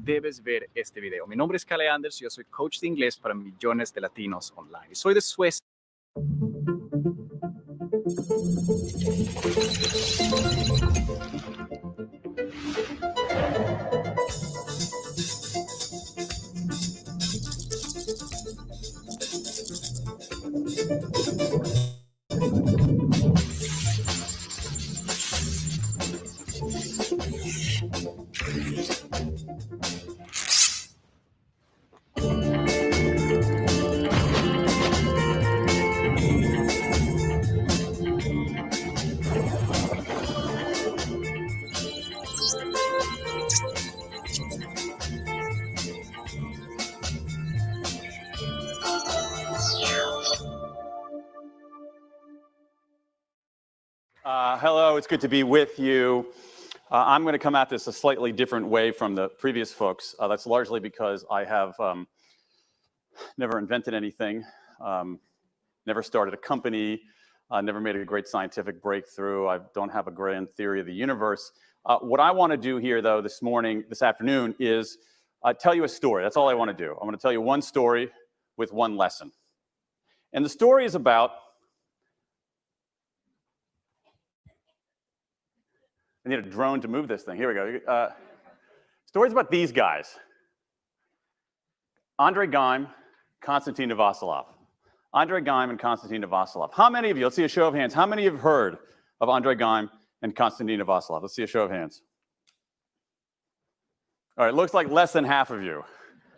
debes ver este video. Mi nombre es Kale Anders, yo soy coach de inglés para millones de latinos online. Soy de Suecia. Hello, it's good to be with you. I'm going to come at this a slightly different way from the previous folks. That's largely because I have never invented anything, never started a company, never made a great scientific breakthrough. I don't have a grand theory of the universe. What I want to do here, though, this afternoon, is tell you a story. That's all I want to do. I want to tell you one story with one lesson. And the story is about I need a drone to move this thing. Here we go. Stories about these guys. Andrei Geim, Konstantin Novoselov. Andrei Geim and Konstantin Novoselov. How many of you, let's see a show of hands, how many have heard of Andrei Geim and Konstantin Novoselov? Let's see a show of hands. All right, looks like less than half of you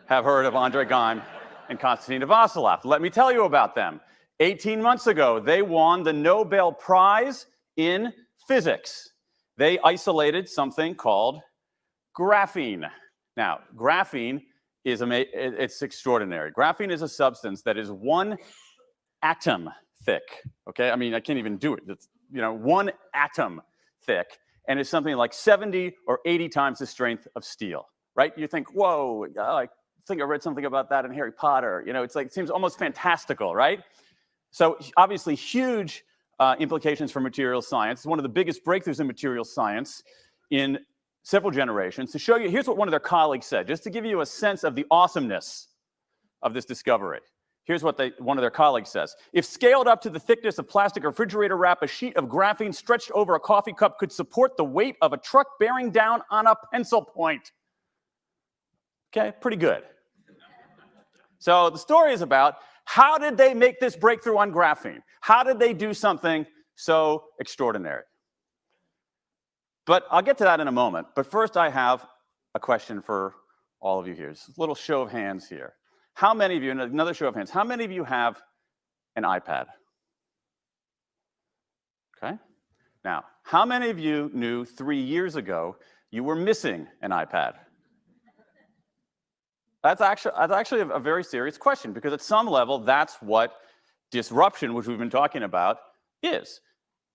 have heard of Andrei Geim and Konstantin Novoselov. Let me tell you about them. 18 months ago, they won the Nobel Prize in Physics. They isolated something called graphene. Now, graphene is it's extraordinary. Graphene is a substance that is one atom thick. Okay, I mean, I can't even do it. It's, one atom thick, and it's something like 70 or 80 times the strength of steel. Right? You think, whoa! I think I read something about that in Harry Potter. It's like it seems almost fantastical, right? So obviously, huge. Implications for material science. It's one of the biggest breakthroughs in material science in several generations. To show you, here's what one of their colleagues said, just to give you a sense of the awesomeness of this discovery. Here's what one of their colleagues says. If scaled up to the thickness of plastic refrigerator wrap, a sheet of graphene stretched over a coffee cup could support the weight of a truck bearing down on a pencil point. Okay, pretty good. So the story is about how did they make this breakthrough on graphene? How did they do something so extraordinary? But I'll get to that in a moment. But first, I have a question for all of you here. Just a little show of hands here. How many of you, another show of hands, how many of you have an iPad? Okay. Now, how many of you knew 3 years ago you were missing an iPad? That's actually a very serious question, because at some level, that's what disruption, which we've been talking about, is.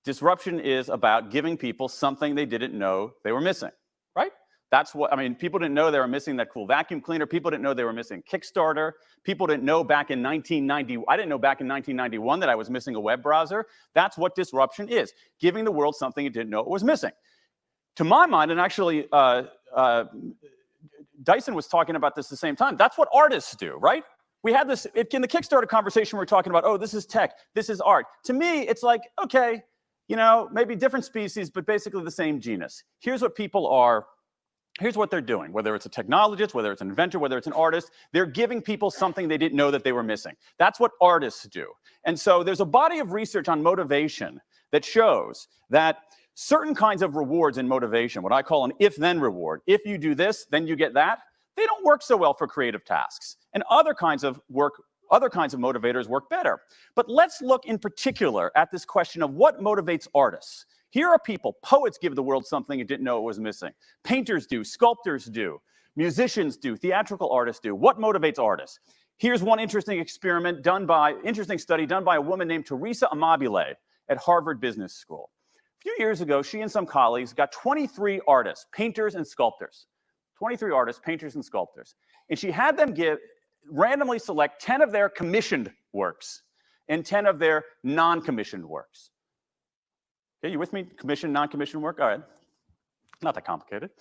Disruption is about giving people something they didn't know they were missing, right? That's what, people didn't know they were missing that cool vacuum cleaner. People didn't know they were missing Kickstarter. People didn't know back in 1990, I didn't know back in 1991 that I was missing a web browser. That's what disruption is, giving the world something it didn't know it was missing. To my mind, and actually, Dyson was talking about this at the same time. That's what artists do, right? We had this in the Kickstarter conversation. We're talking about, oh, this is tech, this is art. To me, it's like, okay, maybe different species, but basically the same genus. Here's what they're doing. Whether it's a technologist, whether it's an inventor, whether it's an artist, they're giving people something they didn't know that they were missing. That's what artists do. And so there's a body of research on motivation that shows that certain kinds of rewards in motivation, what I call an if-then reward. If you do this, then you get that. They don't work so well for creative tasks. And other kinds of motivators work better. But let's look in particular at this question of what motivates artists. Here are people, poets give the world something it didn't know it was missing. Painters do, sculptors do, musicians do, theatrical artists do. What motivates artists? Here's one interesting study done by a woman named Teresa Amabile at Harvard Business School. A few years ago, she and some colleagues got 23 artists, painters and sculptors. 23 artists, painters and sculptors. And she had them randomly select 10 of their commissioned works and 10 of their non-commissioned works. Okay, you with me? Commissioned, non-commissioned work? All right. Not that complicated.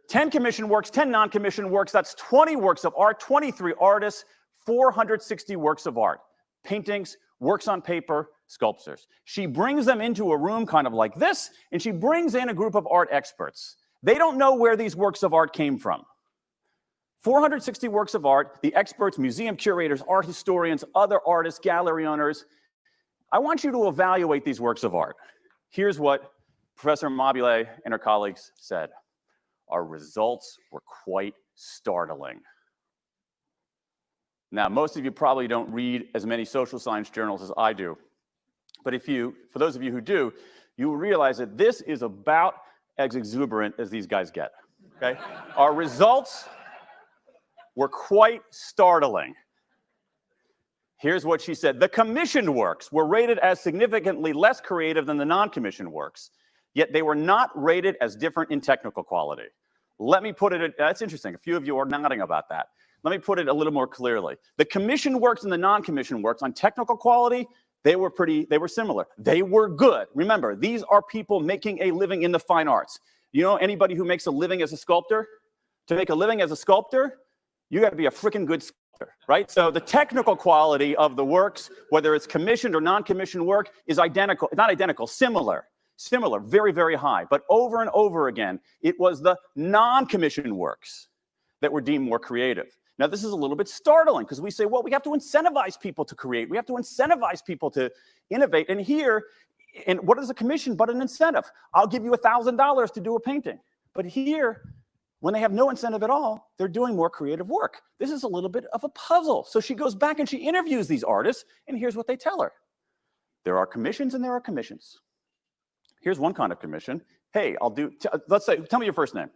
10 commissioned works, 10 non-commissioned works. That's 20 works of art, 23 artists, 460 works of art. Paintings, works on paper, sculptures. She brings them into a room kind of like this, and she brings in a group of art experts. They don't know where these works of art came from. 460 works of art, the experts, museum curators, art historians, other artists, gallery owners. I want you to evaluate these works of art. Here's what Professor Mabile and her colleagues said. Our results were quite startling. Now, most of you probably don't read as many social science journals as I do. But for those of you who do, you will realize that this is about as exuberant as these guys get, okay? Our results were quite startling. Here's what she said. The commissioned works were rated as significantly less creative than the non-commissioned works, yet they were not rated as different in technical quality. Let me put it, that's interesting. A few of you are nodding about that. Let me put it a little more clearly. The commissioned works and the non-commissioned works on technical quality, they were similar. They were good. Remember, these are people making a living in the fine arts. You know anybody who makes a living as a sculptor? To make a living as a sculptor, you got to be a freaking good sculptor, right? So the technical quality of the works, whether it's commissioned or non-commissioned work, is identical, not identical, similar, very, very high. But over and over again, it was the non-commissioned works that were deemed more creative. Now, this is a little bit startling because we say, well, we have to incentivize people to create. We have to incentivize people to innovate. And what is a commission but an incentive? I'll give you $1,000 to do a painting. But here, when they have no incentive at all, they're doing more creative work. This is a little bit of a puzzle. So she goes back and she interviews these artists, and here's what they tell her. There are commissions and there are commissions. Here's one kind of commission. Hey, let's say, tell me your first name.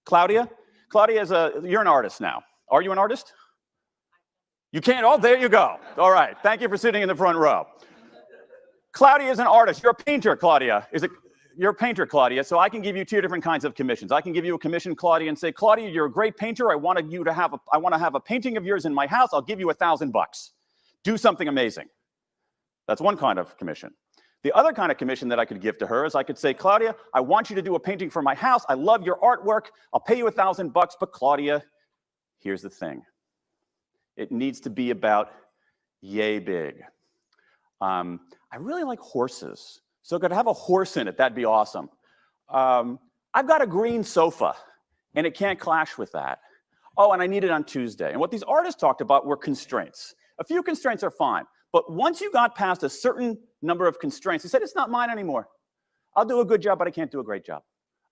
Claudia? Claudia, you're an artist now. Are you an artist? You can't, oh, there you go. All right, thank you for sitting in the front row. Claudia is an artist. You're a painter, Claudia. You're a painter, Claudia, so I can give you two different kinds of commissions. I can give you a commission, Claudia, and say, Claudia, you're a great painter. I want to have a painting of yours in my house. I'll give you $1,000. Do something amazing. That's one kind of commission. The other kind of commission that I could give to her is I could say, Claudia, I want you to do a painting for my house. I love your artwork. I'll pay you $1,000, but Claudia, here's the thing. It needs to be about yay big. I really like horses. So could I have a horse in it? That'd be awesome. I've got a green sofa, and it can't clash with that. Oh, and I need it on Tuesday. And what these artists talked about were constraints. A few constraints are fine. But once you got past a certain number of constraints, they said, it's not mine anymore. I'll do a good job, but I can't do a great job.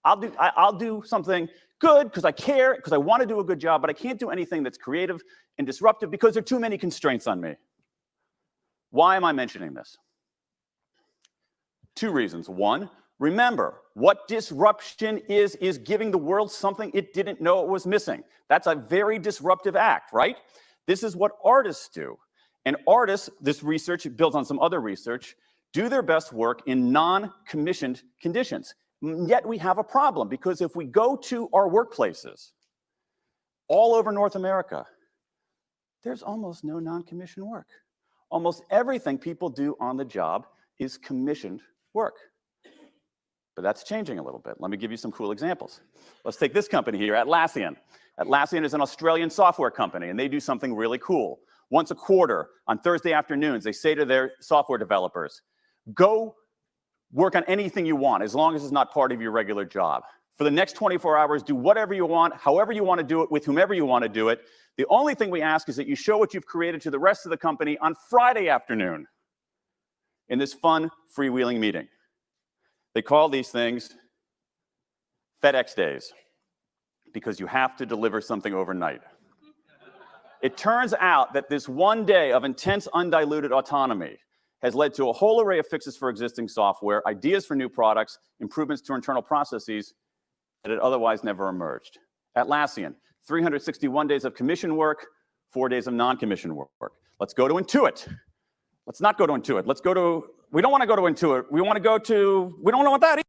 I'll do something good because I care, because I want to do a good job, but I can't do anything that's creative and disruptive because there are too many constraints on me. Why am I mentioning this? Two reasons. One, remember, what disruption is giving the world something it didn't know it was missing. That's a very disruptive act, right? This is what artists do. And artists, this research builds on some other research, do their best work in non-commissioned conditions. Yet we have a problem, because if we go to our workplaces all over North America, there's almost no non-commissioned work. Almost everything people do on the job is commissioned work. But that's changing a little bit. Let me give you some cool examples. Let's take this company here, Atlassian. Atlassian is an Australian software company, and they do something really cool. Once a quarter, on Thursday afternoons, they say to their software developers, go work on anything you want, as long as it's not part of your regular job. For the next 24 hours, do whatever you want, however you want to do it, with whomever you want to do it. The only thing we ask is that you show what you've created to the rest of the company on Friday afternoon in this fun, freewheeling meeting. They call these things FedEx days, because you have to deliver something overnight. It turns out that this one day of intense, undiluted autonomy has led to a whole array of fixes for existing software, ideas for new products, improvements to internal processes that had otherwise never emerged. Atlassian, 361 days of commission work, 4 days of non-commission work. Let's go to Intuit. Let's not go to Intuit. Let's go to, we don't want to go to Intuit. We want to go to, we don't know what that is.